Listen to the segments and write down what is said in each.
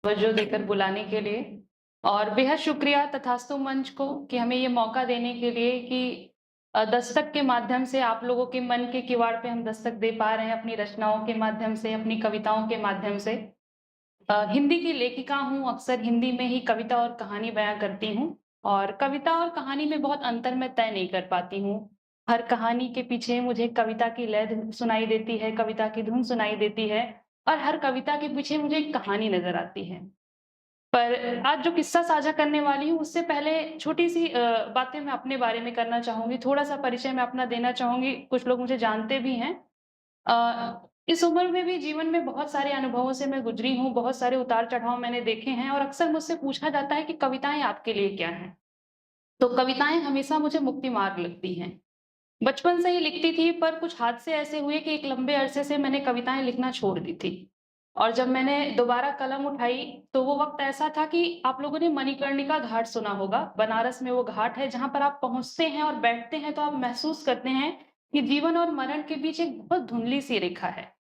तवज्जो देकर बुलाने के लिए और बेहद शुक्रिया तथास्तु मंच को कि हमें ये मौका देने के लिए कि दस्तक के माध्यम से आप लोगों के मन के किवाड़ पे हम दस्तक दे पा रहे हैं अपनी रचनाओं के माध्यम से, अपनी कविताओं के माध्यम से। हिंदी की लेखिका हूँ, अक्सर हिंदी में ही कविता और कहानी बयाँ करती हूँ और कविता और कहानी में बहुत अंतर मैं तय नहीं कर पाती हूँ। हर कहानी के पीछे मुझे कविता की लय सुनाई देती है, कविता की धुन सुनाई देती है और हर कविता के पीछे मुझे एक कहानी नज़र आती है। पर आज जो किस्सा साझा करने वाली हूँ, उससे पहले छोटी-सी बातें मैं अपने बारे में करना चाहूँगी, थोड़ा-सा परिचय मैं अपना देना चाहूँगी, कुछ लोग मुझे जानते भी हैं। इस उम्र में भी जीवन में बहुत सारे अनुभवों से मैं गुज़री हूँ, बहुत सारे उतार-चढ़ाव मैंने देखे हैं और अक्सर मुझसे पूछा जाता है कि कविताएँ आपके लिए क्या हैं? तो कविताएँ हमेशा मुझे मुक्ति मार्ग लगती हैं। बचपन से ही लिखती थी पर कुछ हादसे ऐसे हुए कि एक लंबे अरसे से मैंने कविताएँ लिखना छोड़ दी थी। और जब मैंने दोबारा कलम उठाई, तो वो वक़्त ऐसा था कि आप लोगों ने मणिकर्णिका घाट सुना होगा, बनारस में वो घाट है जहाँ पर आप पहुँचते हैं और बैठते हैं तो आप महसूस करते हैं कि जीवन और मरण के बीच एक बहुत धुंधली-सी रेखा है।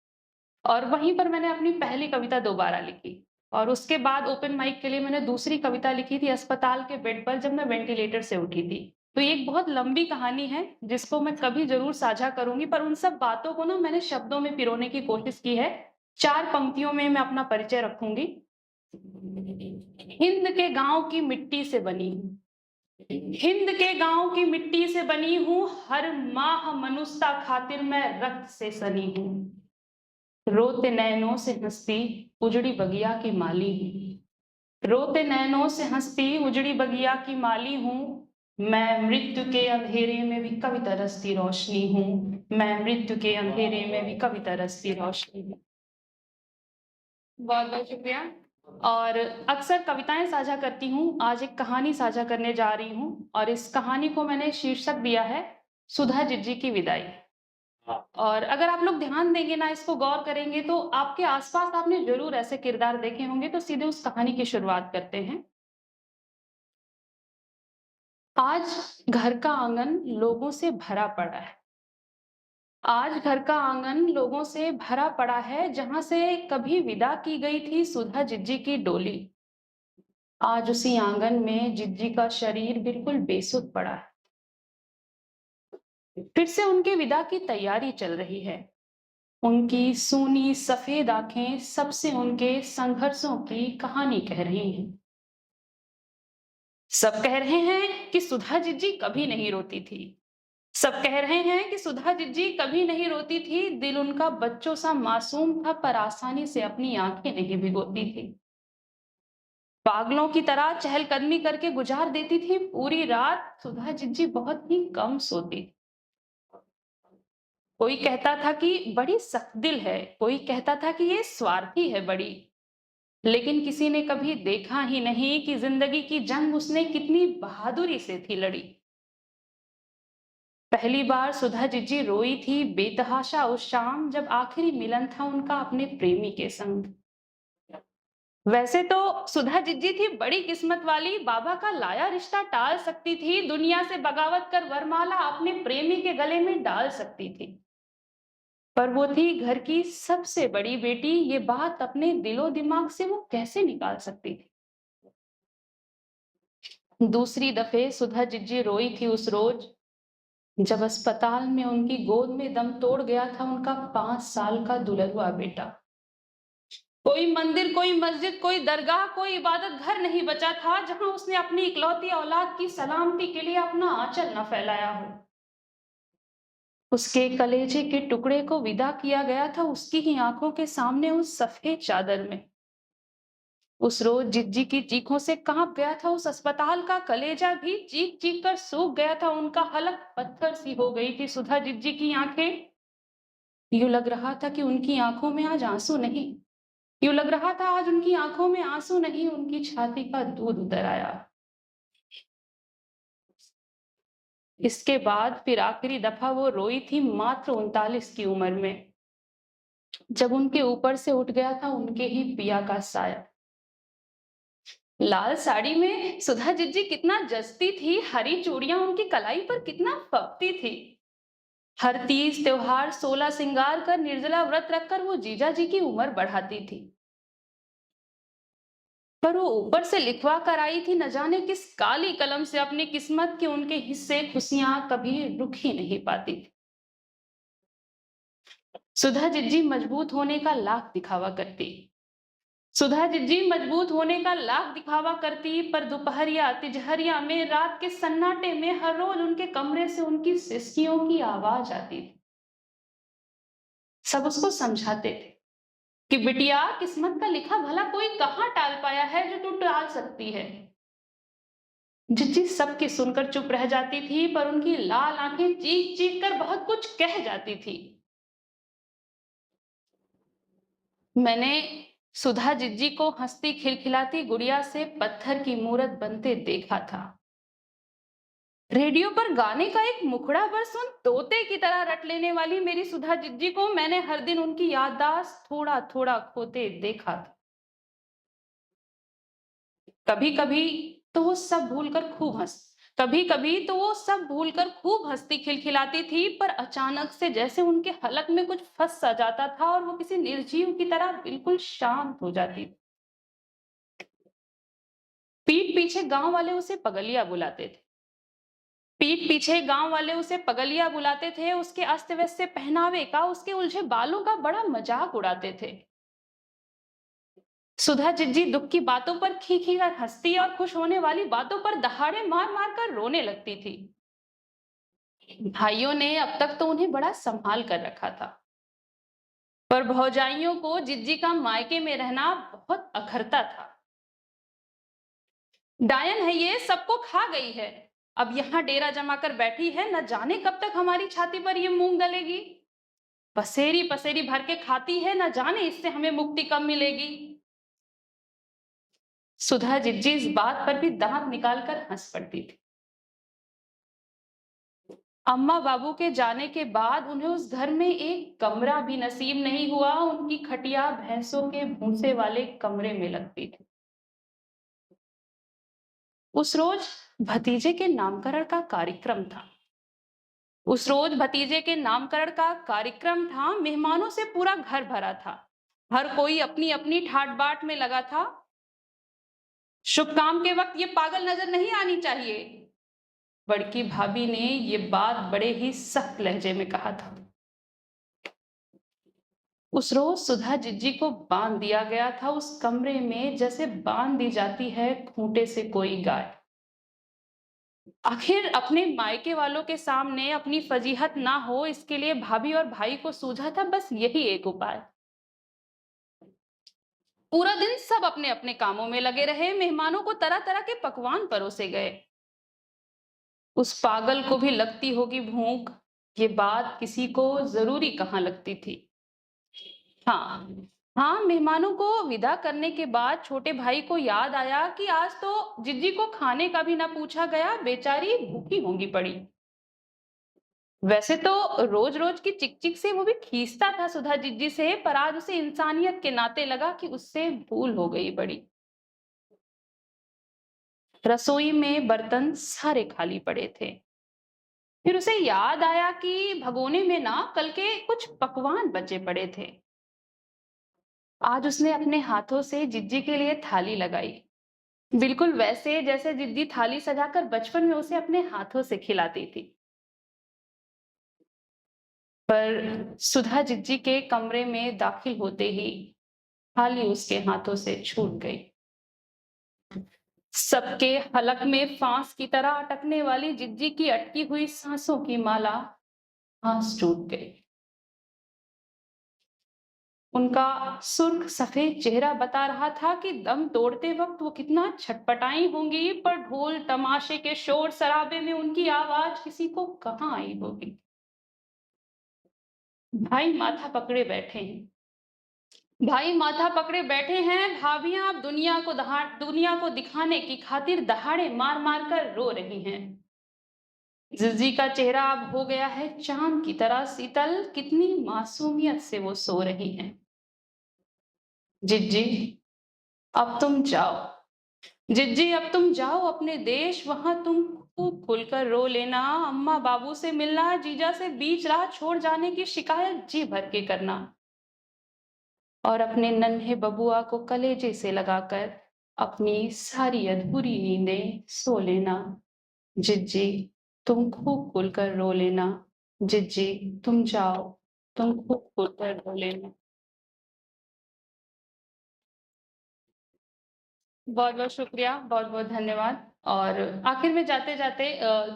और वहीं पर मैंने अपनी पहली कविता दोबारा लिखी और उसके बाद ओपन माइक के लिए मैंने दूसरी कविता लिखी थी अस्पताल के बेड पर जब मैं वेंटिलेटर से उठी थी। तो ये एक बहुत लंबी कहानी है जिसको मैं कभी ज़रूर साझा करूँगी, पर उन सब बातों को ना मैंने शब्दों में पिरोने की कोशिश की है। 4 पंक्तियों में मैं अपना परिचय रखूँगी। हिंद के गाँव की मिट्टी से बनी हूँ। हिंद के गाँव की मिट्टी से बनी हूँ, हर माह मनुष्यता खातिर मैं रक्त से सनी हूँ। रोते नैनों से हंसती उजड़ी बगिया की माली हूँ। रोते नैनों से हंसती उजड़ी बगिया की माली हूँ। मैं मृत्यु के अंधेरे में भी कभी तरसती रोशनी हूँ। मैं मृत्यु के अंधेरे में भी कभी तरसती रोशनी हूँ। बहुत बहुत शुक्रिया। और अक्सर कविताएं साझा करती हूँ, आज एक कहानी साझा करने जा रही हूँ और इस कहानी को मैंने शीर्षक दिया है सुधा जिज्जी की विदाई। और अगर आप लोग ध्यान देंगे ना, इसको गौर करेंगे तो आपके आसपास आपने ज़रूर ऐसे किरदार देखे होंगे, तो सीधे उस कहानी की शुरुआत करते हैं। आज घर का आंगन लोगों से भरा पड़ा है। आज घर का आंगन लोगों से भरा पड़ा है, जहाँ से कभी विदा की गई थी सुधा जिज्जी की डोली। आज उसी आंगन में जिज्जी का शरीर बिल्कुल बेसुध पड़ा है। फिर से उनके विदा की तैयारी चल रही है। उनकी सूनी सफेद आंखें सबसे उनके संघर्षों की कहानी कह रही हैं। सब कह रहे हैं कि सुधा जिज्जी कभी नहीं रोती थी। सब कह रहे हैं कि सुधा जिज्जी कभी नहीं रोती थी, दिल उनका बच्चों सा मासूम था पर आसानी से अपनी आंखें नहीं भिगोती थी। पागलों की तरह चहलकदमी करके गुजार देती थी पूरी रात। सुधा जिज्जी बहुत ही कम सोती। कोई कहता था कि बड़ी सख्त दिल है, कोई कहता था कि ये स्वार्थी है बड़ी। लेकिन किसी ने कभी देखा ही नहीं कि जिंदगी की जंग उसने कितनी बहादुरी से थी लड़ी। पहली बार सुधा जिज्जी रोई थी बेतहाशा उस शाम, जब आखिरी मिलन था उनका अपने प्रेमी के संग। वैसे तो सुधा जिज्जी थी बड़ी किस्मत वाली, बाबा का लाया रिश्ता टाल सकती थी, दुनिया से बगावत कर वरमाला अपने प्रेमी के गले में डाल सकती थी। पर वो थी घर की सबसे बड़ी बेटी, ये बात अपने दिलो दिमाग से वो कैसे निकाल सकती थी। दूसरी दफे सुधा जिज्जी रोई थी उस रोज, जब अस्पताल में उनकी गोद में दम तोड़ गया था उनका 5 साल का दुलरुआ बेटा। कोई मंदिर, कोई मस्जिद, कोई दरगाह, कोई इबादत घर नहीं बचा था जहां उसने अपनी इकलौती औलाद की सलामती के लिए अपना आंचल न फैलाया हो। उसके कलेजे के टुकड़े को विदा किया गया था उसकी ही आंखों के सामने उस सफेद चादर में। उस रोज जिज्जी की चीखों से कांप गया था उस अस्पताल का कलेजा भी, चीख चीख कर सूख गया था उनका हलक, पत्थर सी हो गई थी सुधा जिज्जी की आंखें। यूं लग रहा था कि उनकी आंखों में आज आंसू नहीं, यूं लग रहा था आज उनकी आंखों में आंसू नहीं, उनकी छाती का दूध उतर आया। इसके बाद फिर आखिरी दफा वो रोई थी मात्र 39 की उम्र में, जब उनके ऊपर से उठ गया था उनके ही पिया का साया। लाल साड़ी में सुधा जिज्जी कितना जचती थी, हरी चूड़ियां उनकी कलाई पर कितना फबती थी। हर तीज त्योहार 16 सिंगार कर निर्जला व्रत रखकर वो जीजा जी की उम्र बढ़ाती थी। पर वो ऊपर से लिखवा कर आई थी न जाने किस काली कलम से अपनी किस्मत के उनके हिस्से खुशियां कभी रुक ही नहीं पाती थी। सुधा जिज्जी मजबूत होने का लाख दिखावा करती। सुधा जिज्जी मजबूत होने का लाख दिखावा करती, पर दोपहरिया तिजहरिया में रात के सन्नाटे में हर रोज उनके कमरे से उनकी सिसकियों की आवाज आती थी। सब उसको समझाते थे कि बिटिया, किस्मत का लिखा भला कोई कहाँ टाल पाया है जो तू टाल सकती है। जिज्जी सबकी सुनकर चुप रह जाती थी, पर उनकी लाल आंखें चीख चीख कर बहुत कुछ कह जाती थी। मैंने सुधा जिज्जी को हंसती खिलखिलाती गुड़िया से पत्थर की मूरत बनते देखा था। रेडियो पर गाने का एक मुखड़ा पर सुन तोते की तरह रट लेने वाली मेरी सुधा जिज्जी को मैंने हर दिन उनकी याददाश्त थोड़ा थोड़ा खोते देखा था। कभी कभी तो वो सब भूलकर खूब हंस कभी कभी तो वो सब भूलकर खूब हंसती खिलखिलाती थी, पर अचानक से जैसे उनके हलक में कुछ फंस सा जाता था और वो किसी निर्जीव की तरह बिल्कुल शांत हो जाती थी। पीठ पीछे गांव वाले उसे पगलिया बुलाते थे। पीठ पीछे गांव वाले उसे पगलिया बुलाते थे। उसके अस्त व्यस्त से पहनावे का, उसके उलझे बालों का बड़ा मजाक उड़ाते थे। सुधा जिज्जी दुख की बातों पर खी कर हंसती और खुश होने वाली बातों पर दहाड़े मार मार कर रोने लगती थी। भाइयों ने अब तक तो उन्हें बड़ा संभाल कर रखा था, पर भौजाइयों को जिज्जी का मायके में रहना बहुत अखरता था। डायन है ये, सबको खा गई है। अब यहाँ डेरा जमा कर बैठी है, न जाने कब तक हमारी छाती पर ये मूंग दलेगी। पसेरी पसेरी भर के खाती है, न जाने इससे हमें मुक्ति कब मिलेगी। सुधा जिज्जी इस बात पर भी दांत निकालकर हंस पड़ती थी। अम्मा बाबू के जाने के बाद उन्हें उस घर में एक कमरा भी नसीब नहीं हुआ। उनकी खटिया भैंसों के भूसे वाले कमरे में लगती थी। उस रोज भतीजे के नामकरण का कार्यक्रम था। मेहमानों से पूरा घर भरा था। हर कोई अपनी अपनी ठाट बाट में लगा था। शुभ काम के वक्त ये पागल नजर नहीं आनी चाहिए, बड़की भाभी ने ये बात बड़े ही सख्त लहजे में कहा था। उस रोज सुधा जिज्जी को बांध दिया गया था उस कमरे में, जैसे बांध दी जाती है खूंटे से कोई गाय। आखिर अपने मायके वालों के सामने अपनी फजीहत ना हो, इसके लिए भाभी और भाई को सूझा था बस यही एक उपाय। पूरा दिन सब अपने अपने कामों में लगे रहे। मेहमानों को तरह तरह के पकवान परोसे गए। उस पागल को भी लगती होगी भूख, ये बात किसी को जरूरी कहाँ लगती थी। हाँ हाँ, मेहमानों को विदा करने के बाद छोटे भाई को याद आया कि आज तो जिज्जी को खाने का भी ना पूछा गया, बेचारी भूखी होंगी पड़ी। वैसे तो रोज रोज की चिक चिक से वो भी खींचता था सुधा जिज्जी से, पर आज उसे इंसानियत के नाते लगा कि उससे भूल हो गई बड़ी। रसोई में बर्तन सारे खाली पड़े थे। फिर उसे याद आया कि भगोने में ना कल के कुछ पकवान बचे पड़े थे। आज उसने अपने हाथों से जिज्जी के लिए थाली लगाई, बिल्कुल वैसे जैसे जिज्जी थाली सजाकर बचपन में उसे अपने हाथों से खिलाती थी। पर सुधा जिज्जी के कमरे में दाखिल होते ही थाली उसके हाथों से छूट गई। सबके हलक में फांस की तरह अटकने वाली जिज्जी की अटकी हुई सांसों की माला सांस टूट गई। उनका सुर्ख सफेद चेहरा बता रहा था कि दम तोड़ते वक्त वो कितना छटपटाई होंगी, पर ढोल तमाशे के शोर शराबे में उनकी आवाज किसी को कहाँ आई होगी। भाई माथा पकड़े बैठे हैं। भाभियां अब दुनिया को दिखाने की खातिर दहाड़े मार मार कर रो रही हैं। जिज्जी का चेहरा अब हो गया है चांद की तरह शीतल, कितनी मासूमियत से वो सो रही हैं। जिज्जी अब तुम जाओ। जिज्जी अब तुम जाओ अपने देश, वहां तुम खूब खुलकर रो लेना। अम्मा बाबू से मिलना, जीजा से बीच राह छोड़ जाने की शिकायत जी भर के करना, और अपने नन्हे बबुआ को कलेजे से लगाकर अपनी सारी अधूरी नींदें सो लेना। जिज्जी तुम खूब खुलकर रो लेना। जिज्जी तुम जाओ, तुम खूब खुलकर रो लेना। बहुत-बहुत शुक्रिया, बहुत-बहुत धन्यवाद। और आखिर में जाते-जाते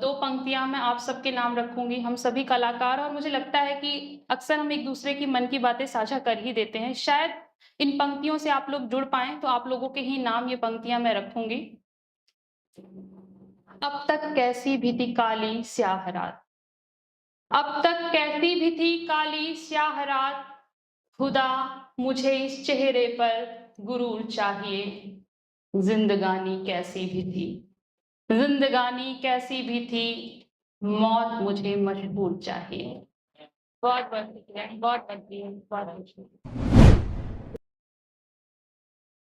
2 पंक्तियाँ मैं आप सबके नाम रखूँगी, हम सभी कलाकार, और मुझे लगता है कि अक्सर हम एक-दूसरे की मन की बातें साझा कर ही देते हैं। शायद इन पंक्तियों से आप लोग जुड़ पाएँ, तो आप लोगों के ही नाम ये पंक्तियाँ मैं रखूँगी। अब तक कैसी भी थी काली स्याह रात, अब तक कैसी भी थी काली स्याह रात, खुदा मुझे इस चेहरे पर गुरूर चाहिए। जिंदगानी कैसी भी थी, जिंदगानी कैसी भी थी, मौत मुझे मशहूर चाहिए। बहुत बहुत शुक्रिया, बहुत बहुत शुक्रिया।